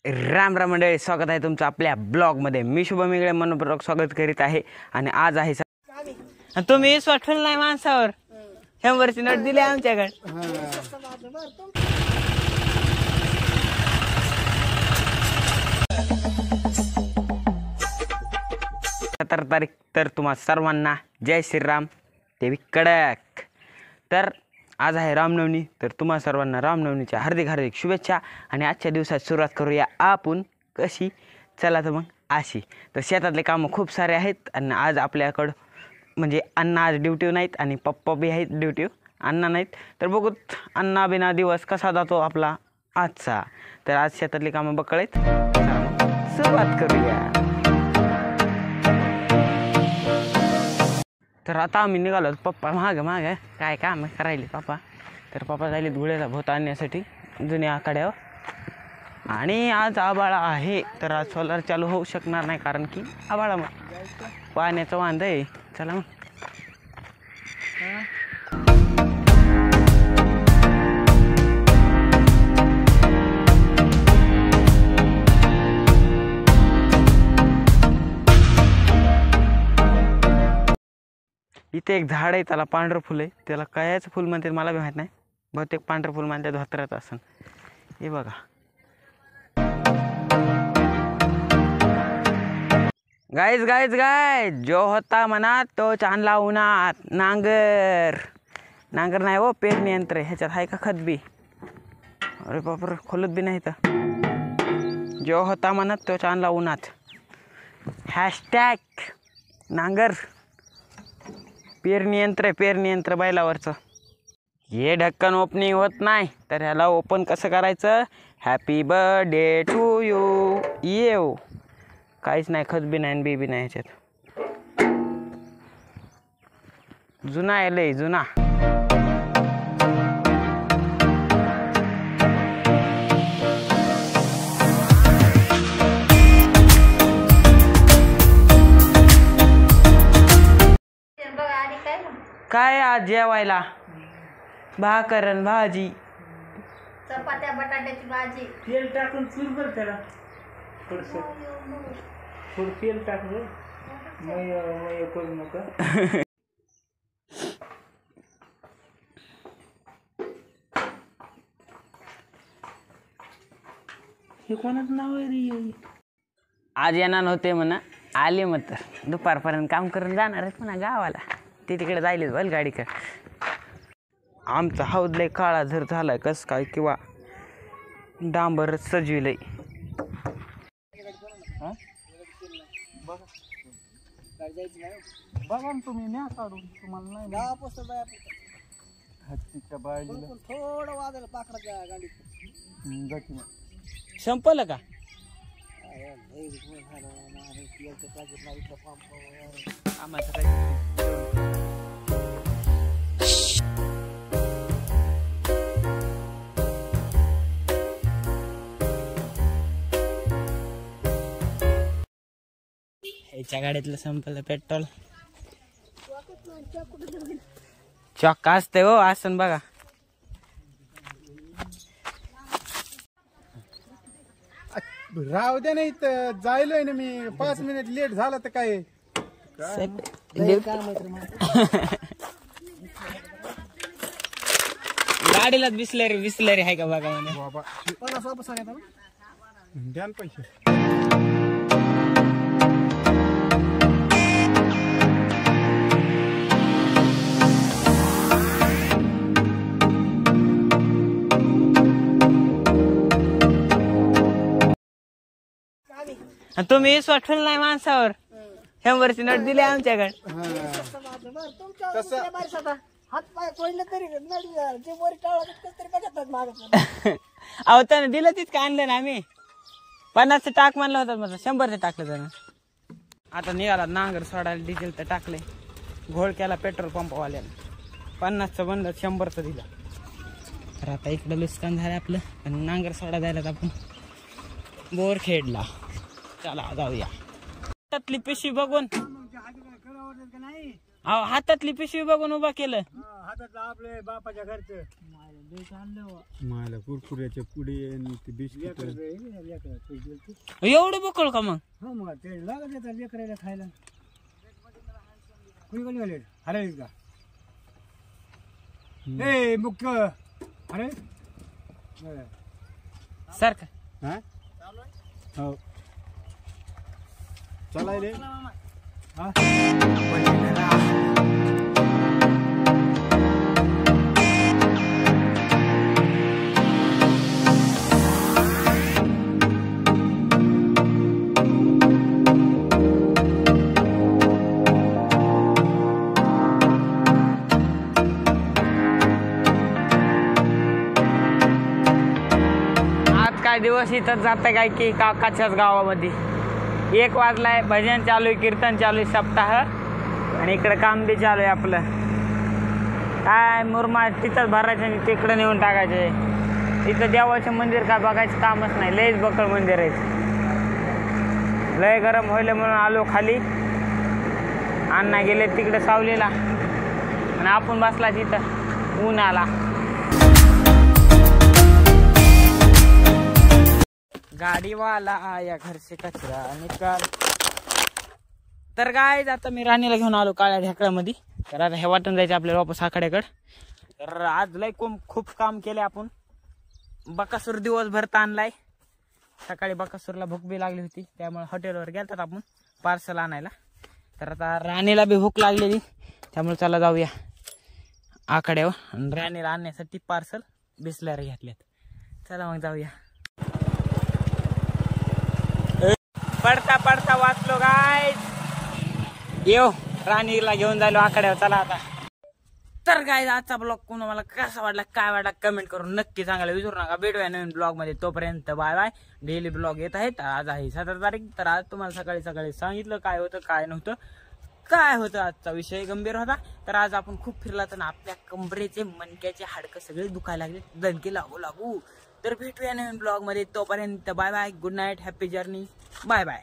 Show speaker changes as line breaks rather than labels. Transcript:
राम राम मंडळी, स्वागत आहे तुमचं आपल्या ब्लॉगमध्ये. मी शुभम इंगळे मनपूर्वक स्वागत करीत आहे. आणि आज आहे तुम्ही वाटलं नाही माणसावर 100ची नोट दिली आमच्याकडे. 17 तारीख तर तुम्हा सर्वांना जय श्रीराम देवी कडक. तर आज आहे रामनवमी, तर तुम्हा सर्वांना रामनवमीच्या हार्दिक हार्दिक शुभेच्छा. आणि आजच्या दिवसात सुरुवात करूया आपण कशी, चला तर मग अशी. तर शेतातले कामं खूप सारे आहेत आणि आज आपल्याकडं म्हणजे अण्णा आज ड्युटीवर नाहीत आणि पप्पा बी आहेत ड्युटीवर, अण्णा नाहीत. तर बघूत अण्णा बिना दिवस कसा जातो आपला आजचा. तर आज शेतातली कामं बकळ आहेत, सुरुवात करूया. तर आता आम्ही निघालो, पप्पा मागं काय काम करायले पप्पा. तर पप्पा जायले धुळ्याला भोत आणण्यासाठी जुन्या आखाड्यावर. आणि आज आबाळा आहे, तर आज सोलार चालू होऊ शकणार नाही कारण की आबाळा पाण्याचं वांद आहे. चला मग. इथे एक झाड आहे, त्याला पांढरं फुल आहे. त्याला कायचं फुल म्हणते मला बी माहीत नाही, बहुतेक पांढरं फुल म्हणते धोत्रात असं. हे बघा गाईज जो होता मनात तो चांदला उन्हात. नांगर नाही हो, पेरणी यंत्र. ह्याच्यात आहे का खत बी? अरे बापर, खोलत बी नाही. तर जो होता मनात तो चांदला उन्हात. हॅशटॅग नांगर पेरणी यंत्र बैलावरचं. हे ढक्कन ओपनिंग होत नाही, तर ह्याला ओपन कसं करायचं? Happy birthday to you. येऊ काहीच नाही, खत बी नाही बी नाही ह्याच्यात. जुना आहे लय जुना. काय आज जेवायला? भाकरन भाजी,
चपात्या, बटाट्याची भाजी.
तेल टाकून चुरबर त्याला थोडं तेल टाकलं, मय करू नका. हे कोणाचं नाव आहे रे?
आज येणार नव्हते म्हणा, आले मग. तर दुपारपर्यंत काम करून जाणार आहेत म्हणा गावाला. ते तिकडे जायलेच बैलगाडीकडे. आमचा हौद लय काळा झर झालाय कस काय, किंवा डांबर सजविलंय.
बघा तुम्ही न्या काढून, तुम्हाला नाही हत्तीच्या बायलीला थोडं वाजलं पाखराच्या गाडीत.
संपलं का? ह्याच्या गाडीतलं संपलं पेट्रोल. चॉक असते हो असं बघा.
राहू द्या, नाही तर जायलोय ना मी. 5 मिनिट लेट झाला तर काय
गाडीला बिसलरी आहे का बघा म्हणे.
बाबा 50 वापस आले द्या पैसे.
तुम्ही वाटलं नाही माणसावर 100ची नोट दिली आमच्याकडे. अहो त्यानं दिलं तीच का आणलं ना आम्ही. 50चं टाक म्हणलं होतं, मग 100चं टाकलं त्यानं. आता निघाला नांगर सोडायला. डिझेल तर टाकले, घोळ केला पेट्रोल पंपवाल्यानं. 50चं बनलं, 100चं दिलं. तर आता इकडं लुस्कान झालं आपलं. आणि नांगर सोडा द्यायला आपण बोरखेडला. चला जाऊया. हातातली पिशवी बघून, हातातली पिशवी बघून उभा केलं.
हातात आपले बापाच्या घरचं मला कुरकुऱ्याच्या पुढे आणि ते बिस्किट
एवढं बकळ का मग?
हा मग ते लागत येतात लेकरायला खायला. कुणी कोणी गेले हरायला का ए मुख्य अरे
सर का
हा हो चालायले हा
काय दिवस इथंच जातं काय की काकाच्याच गावामध्ये 1 वाजलाय. भजन चालू आहे, कीर्तन चालू आहे, सप्ताह, आणि इकडे काम बी चालू आहे आपलं. काय मुरमाड तिथंच भरायचं आणि तिकडं नेऊन टाकायचे. तिथं देवाचं मंदिर काय बघायचं कामच नाही. लयच बकळ मंदिर आहे. लय गरम व्हायला म्हणून आलो खाली. अण्णा गेले तिकडे सावलीला आणि आपण बसला तिथं ऊन आला. गाडीवाला आया घर से कचरा निकाल. तर काय आता मी राणीला घेऊन आलो काळ्या ढेकळ्यामध्ये. तर आता हे वाटून जायचं आपल्याला वापस आखाड्याकडं. तर आज लय खूप काम केले आपण. बकासूर दिवसभर ताणलाय. सकाळी बकासूरला भूक बी लागली होती, त्यामुळे हॉटेलवर गेलतात आपण पार्सल आणायला. तर आता राणीला बी भूक लागलेली, त्यामुळे चला जाऊया आखाड्यावर. आणि राणीला आणण्यासाठी पार्सल बिस्लरी घेतल्यात. चला मग जाऊया. पडता पडता वाचलो गाय. येऊ राणीला घेऊन जायलो आखाड्यावर. चला आता. तर काय आजचा ब्लॉग कोणाला कसा वाटला काय वाटला कमेंट करून नक्की सांगायला विसरू नका. भेटूया नवीन ब्लॉग मध्ये. तोपर्यंत बाय बाय. डेली ब्लॉग येत आहेत. आज आहे 17 तारीख. तर आज तुम्हाला सकाळी सकाळी सांगितलं काय होतं काय नव्हतं. काय होतं आजचा विषय गंभीर होता. तर आज आपण खूप फिरला तर आपल्या कंबरेचे मणक्याचे हाडकं सगळे दुखायला लागले, दणके लागू. तर भेटूया नवीन ब्लॉग मध्ये. तोपर्यंत bye bye. Good night. Happy journey. Bye bye.